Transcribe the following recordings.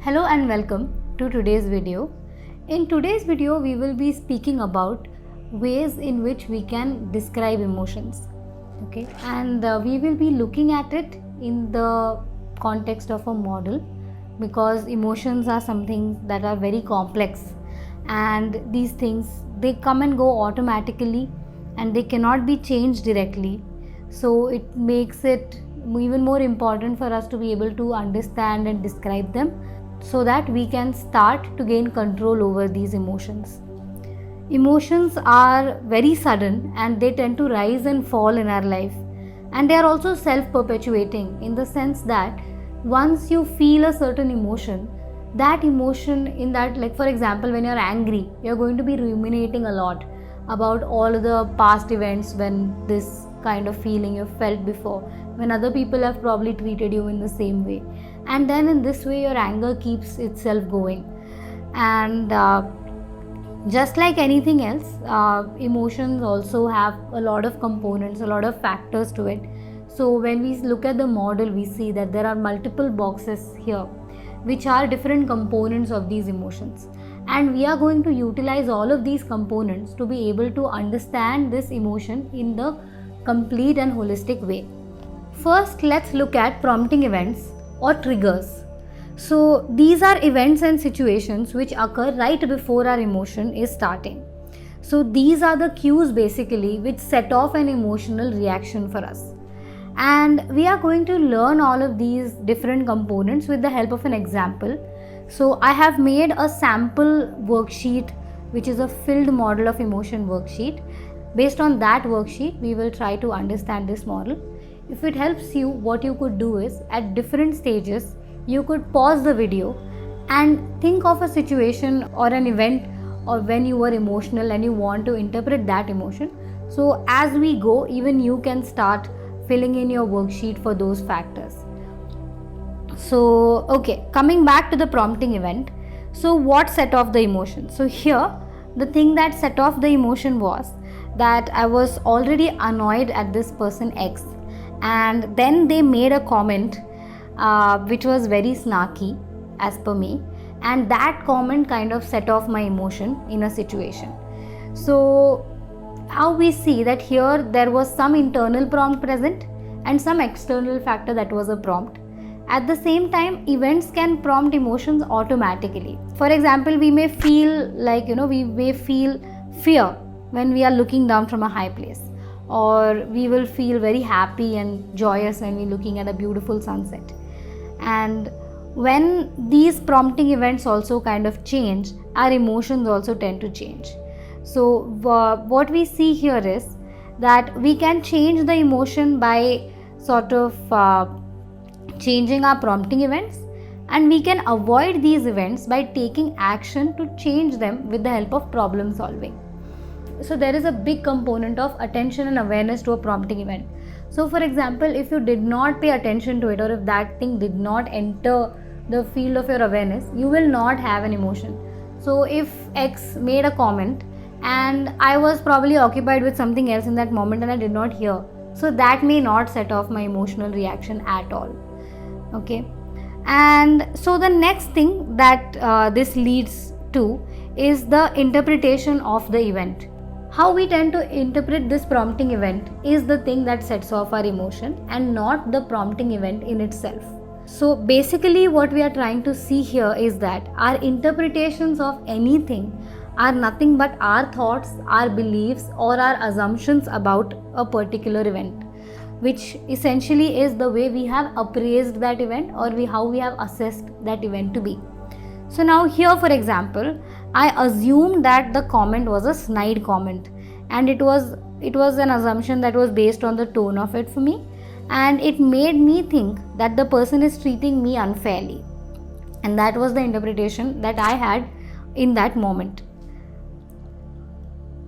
Hello and welcome to today's video. In today's video, we will be speaking about ways in which we can describe emotions. Okay, and we will be looking at it in the context of a model because emotions are something that are very complex, and these things they come and go automatically and they cannot be changed directly. So it makes it even more important for us to be able to understand and describe them so that we can start to gain control over these emotions. Emotions are very sudden and they tend to rise and fall in our life, and they are also self-perpetuating in the sense that once you feel a certain emotion, that emotion in that, like for example, when you're angry, you're going to be ruminating a lot about all the past events when this kind of feeling you felt before, when other people have probably treated you in the same way, and then in this way your anger keeps itself going. And just like anything else, emotions also have a lot of components, a lot of factors to it. So when we look at the model, we see that there are multiple boxes here which are different components of these emotions, and we are going to utilize all of these components to be able to understand this emotion in the complete and holistic way. First, let's look at prompting events or triggers. So these are events and situations which occur right before our emotion is starting. So these are the cues basically which set off an emotional reaction for us. And we are going to learn all of these different components with the help of an example. So I have made a sample worksheet which is a filled model of emotion worksheet. Based on that worksheet, we will try to understand this model. If it helps you, what you could do is at different stages, you could pause the video and think of a situation or an event or when you were emotional and you want to interpret that emotion. So as we go, even you can start filling in your worksheet for those factors. So, okay, coming back to the prompting event. So what set off the emotion? So here, the thing that set off the emotion was that I was already annoyed at this person X, and then they made a comment which was very snarky as per me, and that comment kind of set off my emotion in a situation. So how we see that here there was some internal prompt present and some external factor that was a prompt. At the same time, events can prompt emotions automatically. For example, we may feel like, we may feel fear when we are looking down from a high place, or we will feel very happy and joyous when we're looking at a beautiful sunset. And when these prompting events also kind of change, our emotions also tend to change. So what we see here is that we can change the emotion by sort of changing our prompting events, and we can avoid these events by taking action to change them with the help of problem solving. So there is a big component of attention and awareness to a prompting event. So for example, if you did not pay attention to it, or if that thing did not enter the field of your awareness, you will not have an emotion. So if X made a comment and I was probably occupied with something else in that moment and I did not hear, so that may not set off my emotional reaction at all. Okay, and so the next thing that this leads to is the interpretation of the event. How we tend to interpret this prompting event is the thing that sets off our emotion and not the prompting event in itself. So basically what we are trying to see here is that our interpretations of anything are nothing but our thoughts, our beliefs, or our assumptions about a particular event, which essentially is the way we have appraised that event, or how we have assessed that event to be. So now here, for example, I assumed that the comment was a snide comment, and it was an assumption that was based on the tone of it for me, and it made me think that the person is treating me unfairly, and that was the interpretation that I had in that moment.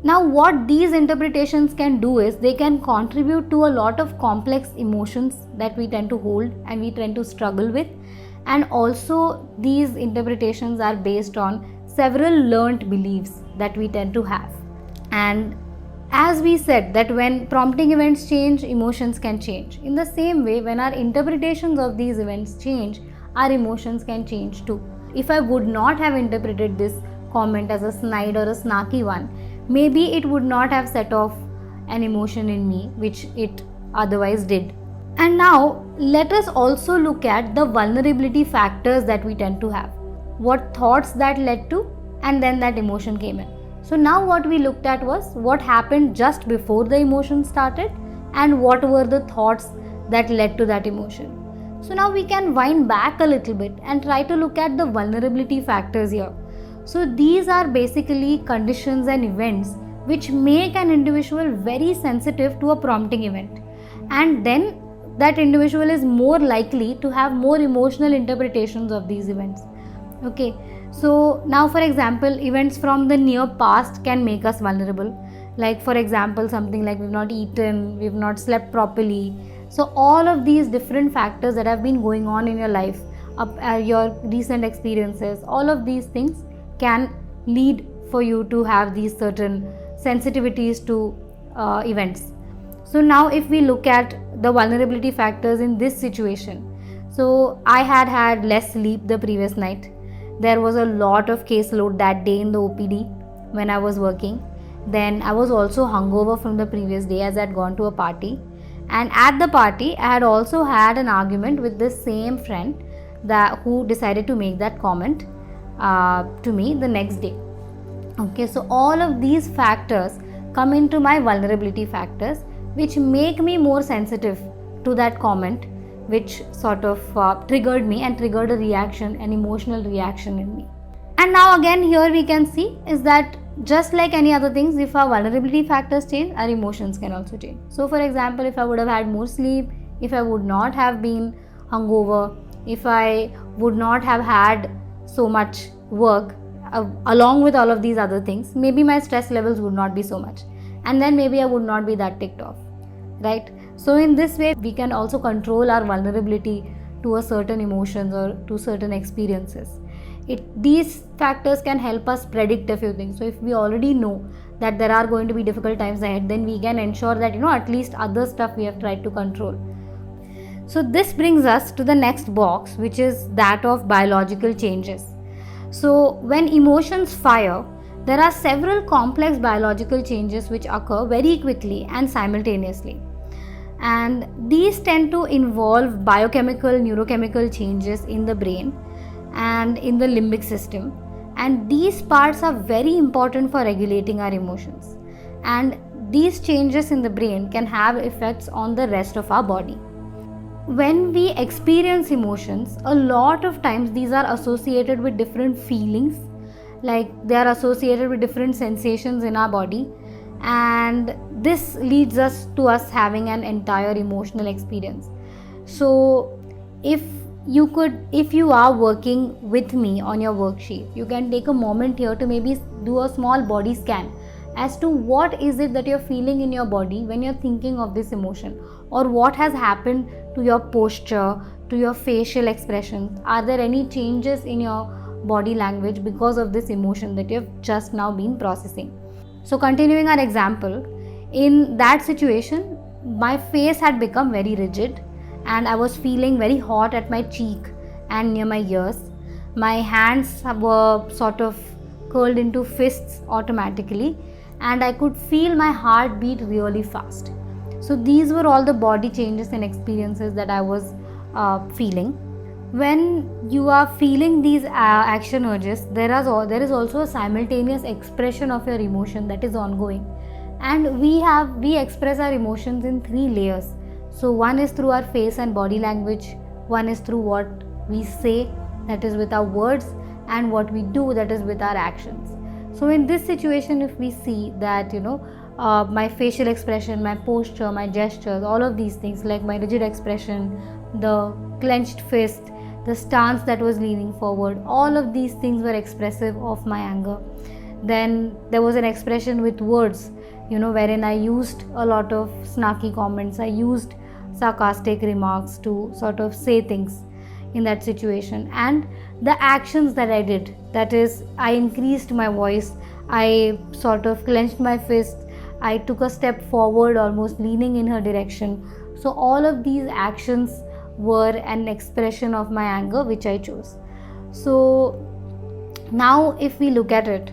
Now what these interpretations can do is they can contribute to a lot of complex emotions that we tend to hold and we tend to struggle with, and also these interpretations are based on several learnt beliefs that we tend to have. And as we said that when prompting events change, emotions can change. In the same way, when our interpretations of these events change, our emotions can change too. if I would not have interpreted this comment as a snide or a snarky one, maybe it would not have set off an emotion in me which it otherwise did. And now let us also look at the vulnerability factors that we tend to have, what thoughts that led to, and then that emotion came in. So now what we looked at was what happened just before the emotion started and what were the thoughts that led to that emotion. So now we can wind back a little bit and try to look at the vulnerability factors here. So these are basically conditions and events which make an individual very sensitive to a prompting event, and then that individual is more likely to have more emotional interpretations of these events. Okay, so now for example, events from the near past can make us vulnerable. Like for example, something like we've not eaten, we've not slept properly. So all of these different factors that have been going on in your life, your recent experiences, all of these things can lead for you to have these certain sensitivities to events. So now if we look at the vulnerability factors in this situation, so I had less sleep the previous night. There was a lot of caseload that day in the OPD when I was working. Then I was also hungover from the previous day as I had gone to a party. And at the party, I had also had an argument with the same friend who decided to make that comment to me the next day. Okay, so all of these factors come into my vulnerability factors, which make me more sensitive to that comment, which sort of triggered me and triggered a reaction, an emotional reaction in me. And now again here we can see is that just like any other things, if our vulnerability factors change, our emotions can also change. So for example, if I would have had more sleep, if I would not have been hungover, if I would not have had so much work, along with all of these other things, maybe my stress levels would not be so much, and then maybe I would not be that ticked off, right? So in this way we can also control our vulnerability to a certain emotions or to certain experiences. These factors can help us predict a few things. So if we already know that there are going to be difficult times ahead, then we can ensure that at least other stuff we have tried to control. So this brings us to the next box, which is that of biological changes. So when emotions fire, there are several complex biological changes which occur very quickly and simultaneously. And these tend to involve biochemical, neurochemical changes in the brain and in the limbic system. And these parts are very important for regulating our emotions. And these changes in the brain can have effects on the rest of our body. When we experience emotions, a lot of times these are associated with different feelings, like they are associated with different sensations in our body, and this leads us to us having an entire emotional experience. So if you are working with me on your worksheet, you can take a moment here to maybe do a small body scan as to what is it that you're feeling in your body when you're thinking of this emotion, or what has happened to your posture, to your facial expressions. Are there any changes in your body language because of this emotion that you've just now been processing? So continuing our example, in that situation, my face had become very rigid and I was feeling very hot at my cheek and near my ears. My hands were sort of curled into fists automatically, and I could feel my heart beat really fast. So these were all the body changes and experiences that I was feeling. When you are feeling these action urges, there is also a simultaneous expression of your emotion that is ongoing, and we express our emotions in 3 layers. So one is through our face and body language, one is through what we say, that is with our words, and what we do, that is with our actions. So in this situation, if we see that my facial expression, my posture, my gestures, all of these things, like my rigid expression, the clenched fist, the stance that was leaning forward, all of these things were expressive of my anger. Then there was an expression with words, wherein I used a lot of snarky comments, I used sarcastic remarks to sort of say things in that situation. And the actions that I did, that is, I increased my voice, I sort of clenched my fist, I took a step forward, almost leaning in her direction. So all of these actions were an expression of my anger which I chose. So Now if we look at it,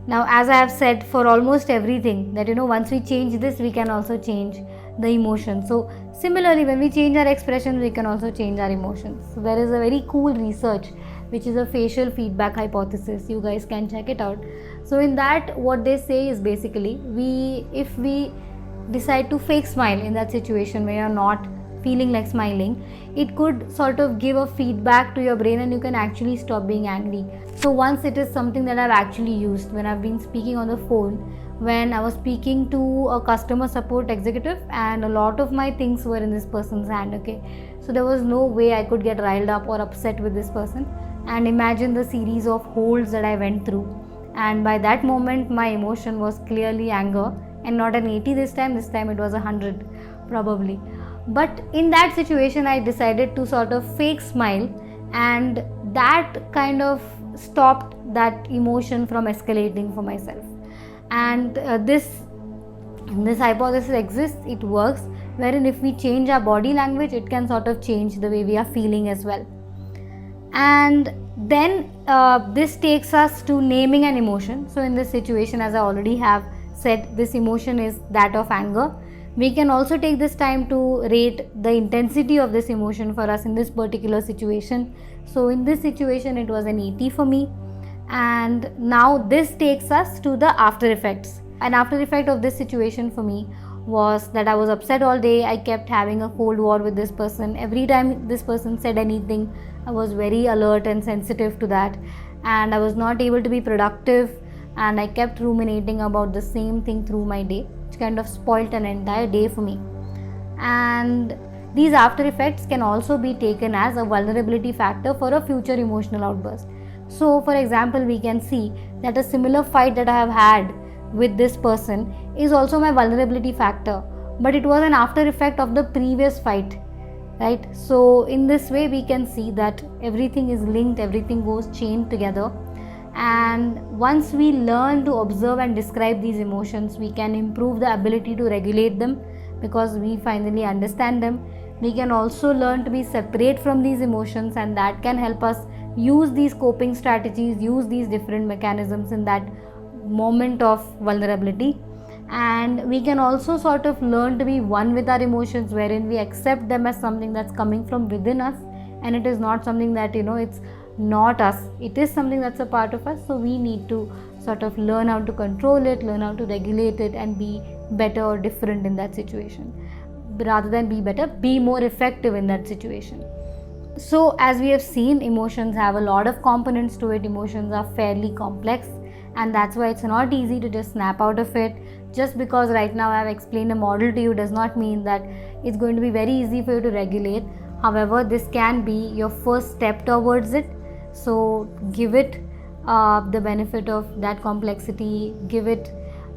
now as I have said for almost everything, that once we change this, we can also change the emotion. So similarly, when we change our expressions, we can also change our emotions. So there is a very cool research which is a facial feedback hypothesis. You guys can check it out. So in that, what they say is basically, if we decide to fake smile in that situation where you're not feeling like smiling, it could sort of give a feedback to your brain and you can actually stop being angry. So once, it is something that I've actually used when I've been speaking on the phone, when I was speaking to a customer support executive, and a lot of my things were in this person's hand. Okay, so there was no way I could get riled up or upset with this person. And imagine the series of holds that I went through, and by that moment my emotion was clearly anger, and not an 80 this time it was 100 probably. But in that situation, I decided to sort of fake smile, and that kind of stopped that emotion from escalating for myself. And this hypothesis exists, it works, wherein if we change our body language, it can sort of change the way we are feeling as well. And then this takes us to naming an emotion. So in this situation, as I already have said, this emotion is that of anger. We can also take this time to rate the intensity of this emotion for us in this particular situation. So in this situation, it was an 80 for me. And now this takes us to the after effects. An after effect of this situation for me was that I was upset all day. I kept having a cold war with this person. Every time this person said anything, I was very alert and sensitive to that, and I was not able to be productive, and I kept ruminating about the same thing through my day, which kind of spoilt an entire day for me. And these after effects can also be taken as a vulnerability factor for a future emotional outburst. So for example, we can see that a similar fight that I have had with this person is also my vulnerability factor, but it was an after effect of the previous fight, right? So in this way, we can see that everything is linked, everything goes chained together. And once we learn to observe and describe these emotions, we can improve the ability to regulate them because we finally understand them. We can also learn to be separate from these emotions, and that can help us use these coping strategies, use these different mechanisms in that moment of vulnerability. And we can also sort of learn to be one with our emotions, wherein we accept them as something that's coming from within us, and it is not something that it's not us, it is something that's a part of us. So we need to sort of learn how to control it, learn how to regulate it, and be better or different in that situation. Rather than be better, be more effective in that situation. So as we have seen, emotions have a lot of components to it. Emotions are fairly complex, and that's why it's not easy to just snap out of it. Just because right now I have explained a model to you does not mean that it's going to be very easy for you to regulate. However, this can be your first step towards it. So give it the benefit of that complexity, give it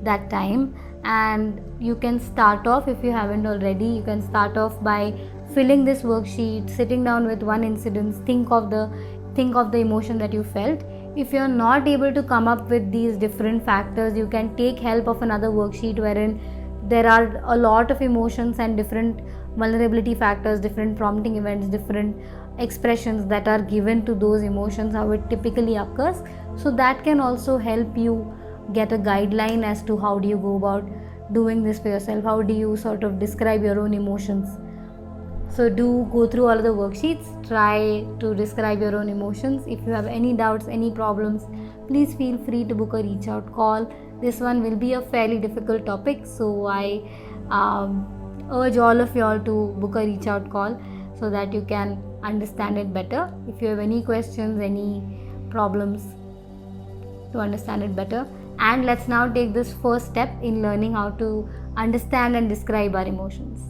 that time, and you can start off, if you haven't already, you can start off by filling this worksheet, sitting down with one incident, think of the emotion that you felt. If you're not able to come up with these different factors, you can take help of another worksheet wherein there are a lot of emotions and different vulnerability factors, different prompting events, different expressions that are given to those emotions, how it typically occurs. So that can also help you get a guideline as to how do you go about doing this for yourself, how do you sort of describe your own emotions. So do go through all of the worksheets, try to describe your own emotions. If you have any doubts, any problems, please feel free to book a reach out call. This one will be a fairly difficult topic, so I urge all of y'all to book a reach out call so that you can understand it better. If you have any questions, any problems, to understand it better. And let's now take this first step in learning how to understand and describe our emotions.